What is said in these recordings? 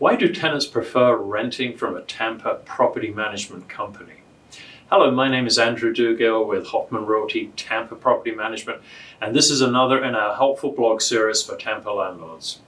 Why do tenants prefer renting from a Tampa property management company? Hello, my name is Andrew Dugill with Hoffman Realty Tampa Property Management, and this is another in our helpful blog series for Tampa landlords.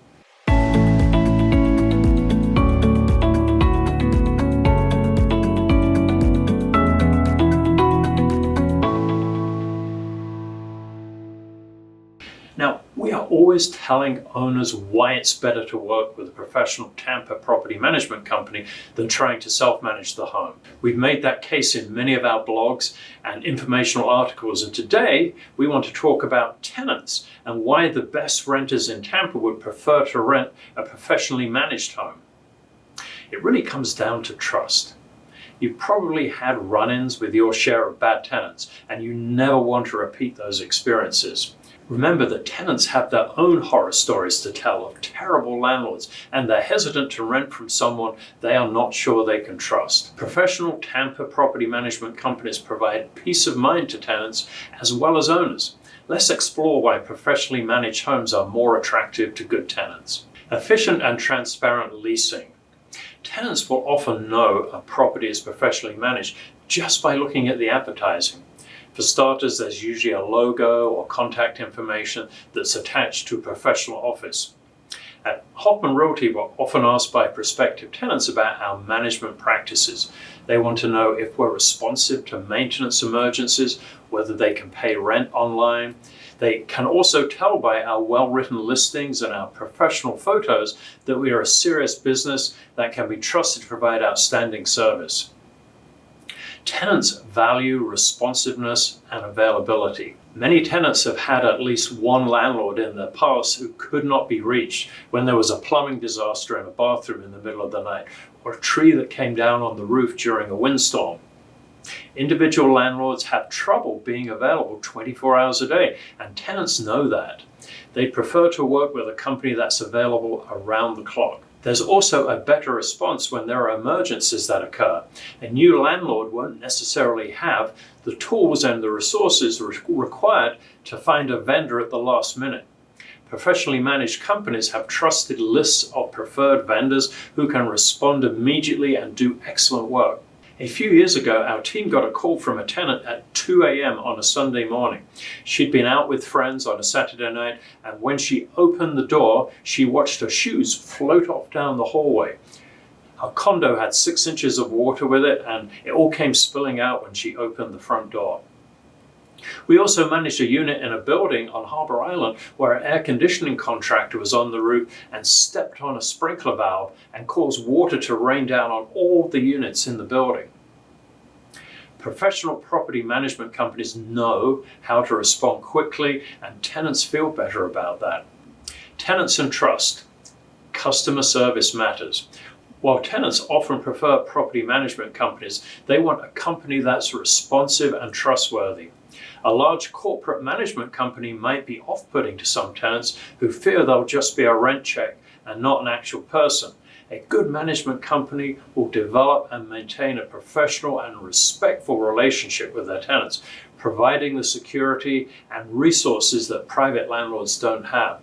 Now, we are always telling owners why it's better to work with a professional Tampa property management company than trying to self-manage the home. We've made that case in many of our blogs and informational articles, and today we want to talk about tenants and why the best renters in Tampa would prefer to rent a professionally managed home. It really comes down to trust. You've probably had run-ins with your share of bad tenants, and you never want to repeat those experiences. Remember that tenants have their own horror stories to tell of terrible landlords, and they're hesitant to rent from someone they are not sure they can trust. Professional Tampa property management companies provide peace of mind to tenants as well as owners. Let's explore why professionally managed homes are more attractive to good tenants. Efficient and transparent leasing. Tenants will often know a property is professionally managed just by looking at the advertising. For starters, there's usually a logo or contact information that's attached to a professional office. At Hoffman Realty, we're often asked by prospective tenants about our management practices. They want to know if we're responsive to maintenance emergencies, whether they can pay rent online. They can also tell by our well-written listings and our professional photos that we are a serious business that can be trusted to provide outstanding service. Tenants value responsiveness and availability. Many tenants have had at least one landlord in their past who could not be reached when there was a plumbing disaster in a bathroom in the middle of the night, or a tree that came down on the roof during a windstorm. Individual landlords have trouble being available 24 hours a day, and tenants know that. They prefer to work with a company that's available around the clock. There's also a better response when there are emergencies that occur. A new landlord won't necessarily have the tools and the resources required to find a vendor at the last minute. Professionally managed companies have trusted lists of preferred vendors who can respond immediately and do excellent work. A few years ago, our team got a call from a tenant at 2 a.m. on a Sunday morning. She'd been out with friends on a Saturday night, and when she opened the door, she watched her shoes float off down the hallway. Her condo had 6 inches of water with it, and it all came spilling out when she opened the front door. We also managed a unit in a building on Harbor Island where an air conditioning contractor was on the roof and stepped on a sprinkler valve and caused water to rain down on all the units in the building. Professional property management companies know how to respond quickly, and tenants feel better about that. Tenants and Trust. Customer service matters. While tenants often prefer property management companies, they want a company that's responsive and trustworthy. A large corporate management company might be off-putting to some tenants who fear they'll just be a rent check and not an actual person. A good management company will develop and maintain a professional and respectful relationship with their tenants, providing the security and resources that private landlords don't have.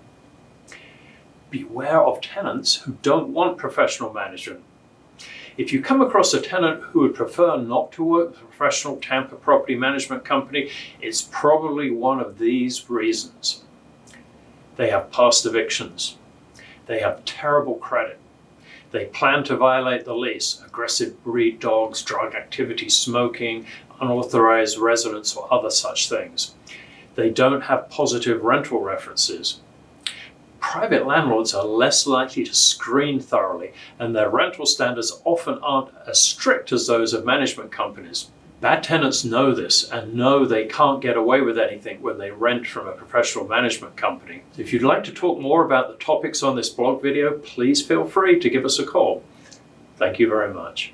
Beware of tenants who don't want professional management. If you come across a tenant who would prefer not to work with a professional Tampa property management company, it's probably one of these reasons. They have past evictions. They have terrible credit. They plan to violate the lease, aggressive breed dogs, drug activity, smoking, unauthorized residence, or other such things. They don't have positive rental references. Private landlords are less likely to screen thoroughly, and their rental standards often aren't as strict as those of management companies. Bad tenants know this and know they can't get away with anything when they rent from a professional management company. If you'd like to talk more about the topics on this blog video, please feel free to give us a call. Thank you very much.